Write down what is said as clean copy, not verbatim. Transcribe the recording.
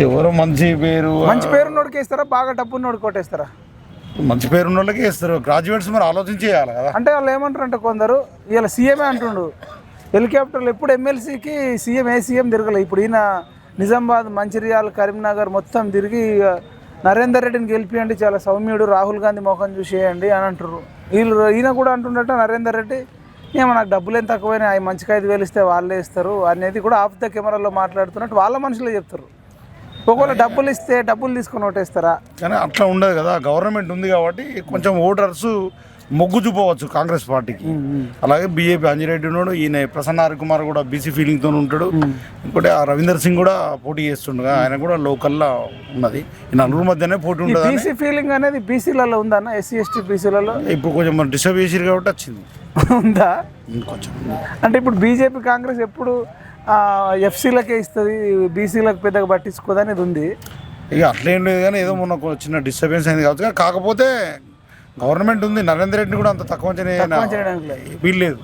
ఎవరో మంచి పేరు నోడికి వేస్తారా, బాగా డబ్బు నోడికి కొట్టేస్తారా? మంచి పేరు ఉన్న వాళ్ళకి ఇస్తారు. గ్రాడ్యుయేట్స్ మరి ఆలోచించి చేయాలి కదా. అంటే వాళ్ళు ఏమంటారు అంటే కొందరు ఇలా సీఎమే అంటుండు, హెలికాప్టర్లు ఎప్పుడు ఎమ్మెల్సీకి సీఎం తిరగలే. ఇప్పుడు ఈయన నిజామాబాద్, మంచిర్యాల, కరీంనగర్ మొత్తం తిరిగి నరేందర్ రెడ్డిని గెలిపియండి, చాలా సౌమ్యుడు, రాహుల్ గాంధీ మొఖం చూసేయండి అని అంటారు. ఈయన కూడా అంటుండట నరేందర్ రెడ్డి, ఏమో నాకు డబ్బులు ఏం తక్కువైనా అవి మంచిగా 5,000 ఇస్తే వాళ్ళే ఇస్తారు అనేది కూడా ఆఫ్ ద కెమెరాలో మాట్లాడుతున్నట్టు వాళ్ళ మనుషులే చెప్తారు. ఒకవేళ డబ్బులు ఇస్తే డబ్బులు తీసుకొని ఓటేస్తారా? కానీ అట్లా ఉండదు కదా. గవర్నమెంట్ ఉంది కాబట్టి కొంచెం ఓటర్స్ మొగ్గు చూపవచ్చు కాంగ్రెస్ పార్టీకి. అలాగే బీజేపీ అంజిరెడ్డి ఉన్నాడు, ఈయన ప్రసన్న కుమార్ కూడా బీసీ ఫీలింగ్తో ఉంటాడు. ఇంకోటి ఆ రవీందర్ సింగ్ కూడా పోటీ చేస్తుండగా, ఆయన కూడా లోకల్లో ఉన్నది. ఈ నలుగురు మధ్యనే పోటీ ఉంటుంది. బీసీ ఫీలింగ్ అనేది బీసీలలో ఉందన్న, ఎస్సీ ఎస్టీ బీసీలలో ఇప్పుడు కొంచెం డిస్టర్బ్ చేసిరు కాబట్టి వచ్చింది. ఉందా? కొంచెం అంటే ఇప్పుడు బీజేపీ కాంగ్రెస్ ఎప్పుడు ఎఫ్సీలకే ఇస్తుంది, బీసీలకు పెద్దగా పట్టించుకోదనేది ఉంది. ఇక అట్లేం లేదు కానీ ఏదో మొన్న చిన్న డిస్టర్బెన్స్ అయింది కావచ్చు. కాకపోతే గవర్నమెంట్ ఉంది, నరేందర్ రెడ్డి కూడా అంత తక్కువ చేయడానికి వీల్లేదు.